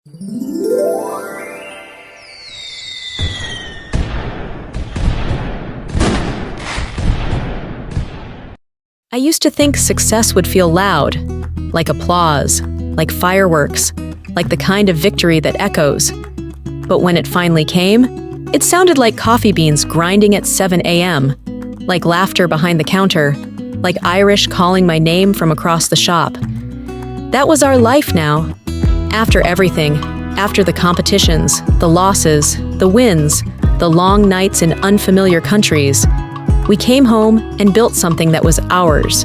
I used to think success would feel loud, like applause, like fireworks, like the kind of victory that echoes. But when it finally came, it sounded like coffee beans grinding at 7 a.m., like laughter behind the counter, like Irish calling my name from across the shop. That was our life now. After everything, after the competitions, the losses, the wins, the long nights in unfamiliar countries, we came home and built something that was ours.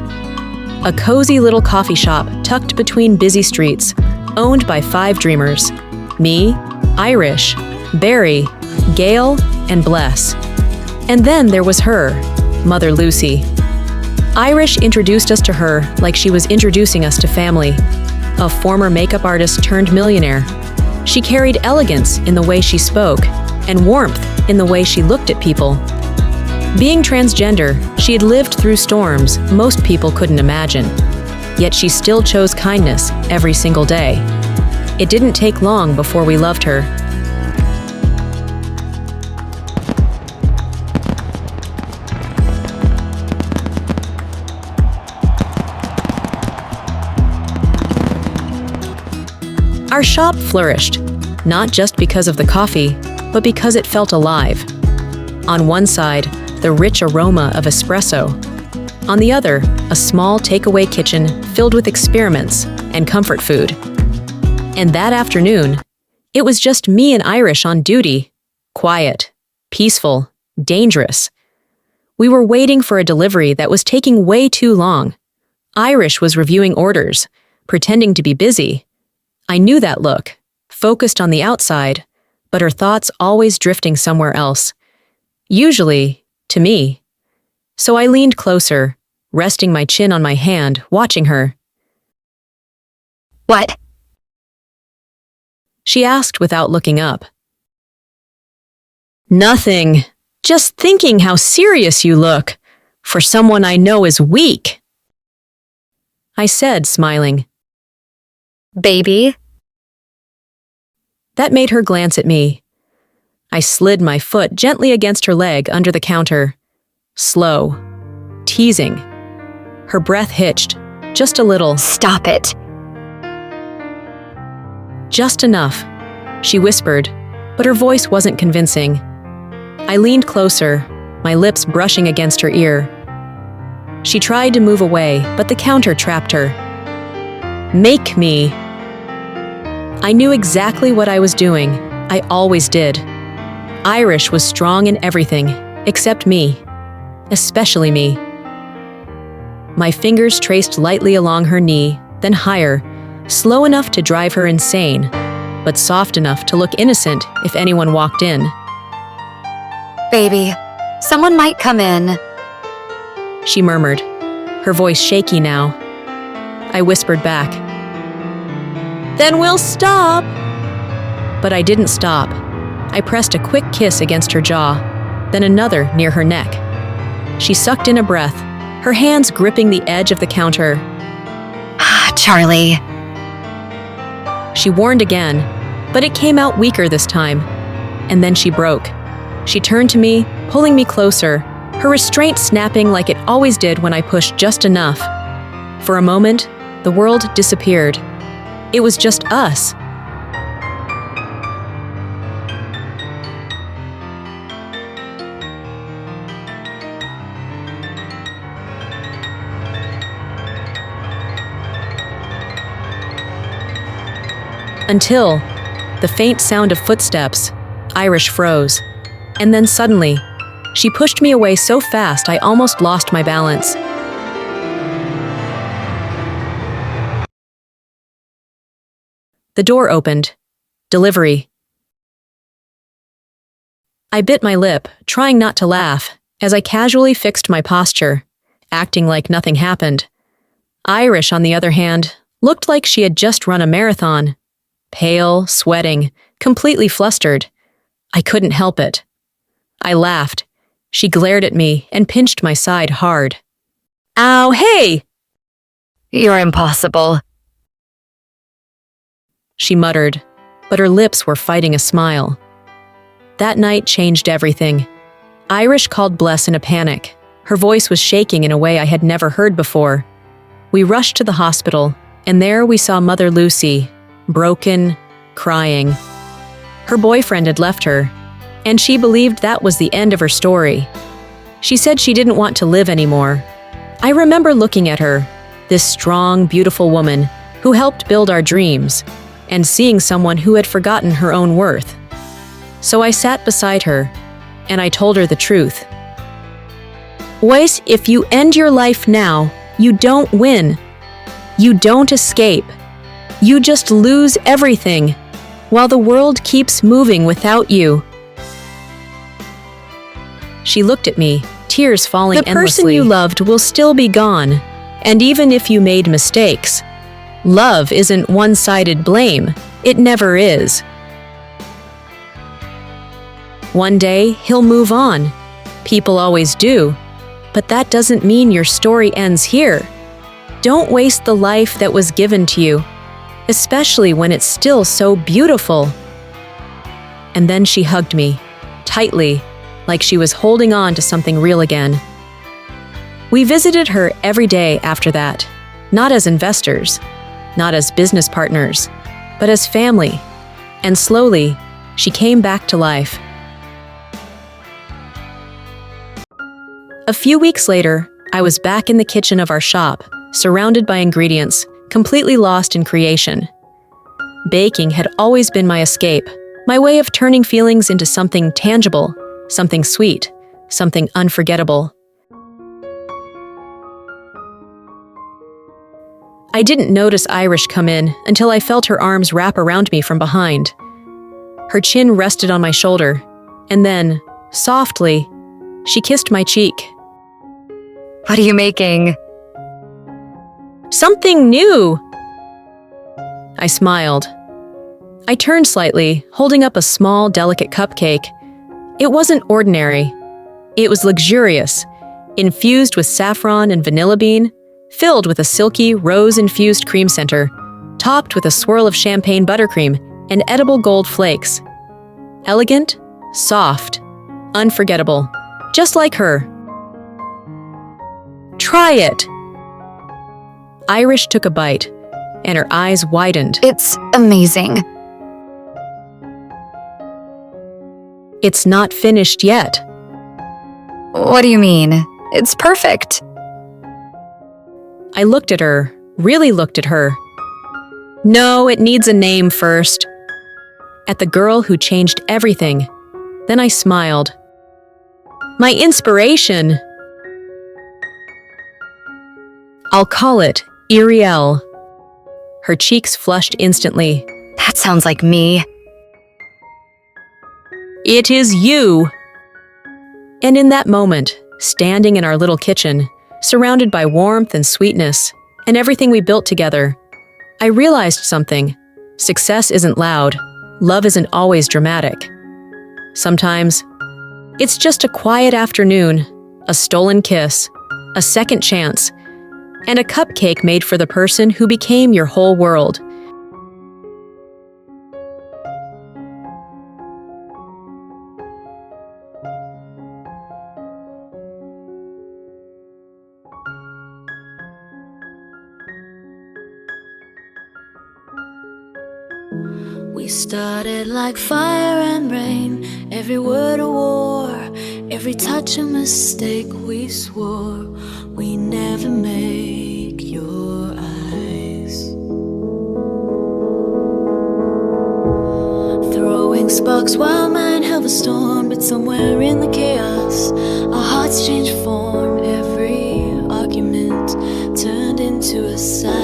A cozy little coffee shop tucked between busy streets, owned by 5 dreamers: me, Irish, Barry, Gayle, and Bless. And then there was her, Mother Lucy. Irish introduced us to her like she was introducing us to family. A former makeup artist turned millionaire. She carried elegance in the way she spoke, and warmth in the way she looked at people. Being transgender, she had lived through storms most people couldn't imagine. Yet she still chose kindness every single day. It didn't take long before we loved her. Our shop flourished, not just because of the coffee, but because it felt alive. On one side, the rich aroma of espresso. On the other, a small takeaway kitchen filled with experiments and comfort food. And that afternoon, it was just me and Irish on duty. Quiet, peaceful, dangerous. We were waiting for a delivery that was taking way too long. Irish was reviewing orders, pretending to be busy. I knew that look, focused on the outside, but her thoughts always drifting somewhere else. Usually, to me. So I leaned closer, resting my chin on my hand, watching her. What? She asked without looking up. Nothing. Just thinking how serious you look, for someone I know is weak. I said, smiling. Baby? That made her glance at me. I slid my foot gently against her leg under the counter. Slow. Teasing. Her breath hitched, just a little. Stop it. Just enough, she whispered, but her voice wasn't convincing. I leaned closer, my lips brushing against her ear. She tried to move away, but the counter trapped her. Make me. I knew exactly what I was doing. I always did. Irish was strong in everything, except me. Especially me. My fingers traced lightly along her knee, then higher, slow enough to drive her insane, but soft enough to look innocent if anyone walked in. Baby, someone might come in. She murmured, her voice shaky now. I whispered back. Then we'll stop. But I didn't stop. I pressed a quick kiss against her jaw, then another near her neck. She sucked in a breath, her hands gripping the edge of the counter. Charlie. She warned again, but it came out weaker this time. And then she broke. She turned to me, pulling me closer, her restraint snapping like it always did when I pushed just enough. For a moment, the world disappeared. It was just us. Until the faint sound of footsteps, Irish froze. And then suddenly, she pushed me away so fast I almost lost my balance. The door opened. Delivery. I bit my lip, trying not to laugh, as I casually fixed my posture, acting like nothing happened. Irish, on the other hand, looked like she had just run a marathon. Pale, sweating, completely flustered. I couldn't help it. I laughed. She glared at me and pinched my side hard. Ow, hey! You're impossible. She muttered. but her lips were fighting a smile. That night changed everything. Irish called Bless in a panic. Her voice was shaking in a way I had never heard before. We rushed to the hospital, and there we saw Mother Lucy, broken, crying. Her boyfriend had left her, and she believed that was the end of her story. She said she didn't want to live anymore. I remember looking at her, this strong, beautiful woman who helped build our dreams, and seeing someone who had forgotten her own worth. So I sat beside her, and I told her the truth. Wes, if you end your life now, you don't win. You don't escape. You just lose everything, while the world keeps moving without you. She looked at me, tears falling endlessly. The person you loved will still be gone, and even if you made mistakes, love isn't one-sided blame. It never is. One day, he'll move on. People always do. But that doesn't mean your story ends here. Don't waste the life that was given to you, especially when it's still so beautiful. And then she hugged me, tightly, like she was holding on to something real again. We visited her every day after that, not as investors, not as business partners, but as family. And slowly, she came back to life. A few weeks later, I was back in the kitchen of our shop, surrounded by ingredients, completely lost in creation. Baking had always been my escape, my way of turning feelings into something tangible, something sweet, something unforgettable. I didn't notice Irish come in until I felt her arms wrap around me from behind. Her chin rested on my shoulder, and then, softly, she kissed my cheek. What are you making? Something new! I smiled. I turned slightly, holding up a small, delicate cupcake. It wasn't ordinary. It was luxurious, infused with saffron and vanilla bean, filled with a silky, rose-infused cream center, topped with a swirl of champagne buttercream and edible gold flakes. Elegant, soft, unforgettable, just like her. Try it! Irish took a bite, and her eyes widened. It's amazing. It's not finished yet. What do you mean? It's perfect. I looked at her, really looked at her. No, it needs a name first. At the girl who changed everything. Then I smiled. My inspiration! I'll call it Iriel. Her cheeks flushed instantly. That sounds like me. It is you! And in that moment, standing in our little kitchen, surrounded by warmth and sweetness, and everything we built together, I realized something. Success isn't loud. Love isn't always dramatic. Sometimes, it's just a quiet afternoon, a stolen kiss, a second chance, and a cupcake made for the person who became your whole world. We started like fire and rain, every word a war, every touch a mistake. We swore we never make your eyes. Throwing sparks while mine have a storm, but somewhere in the chaos, our hearts change form. Every argument turned into a sigh.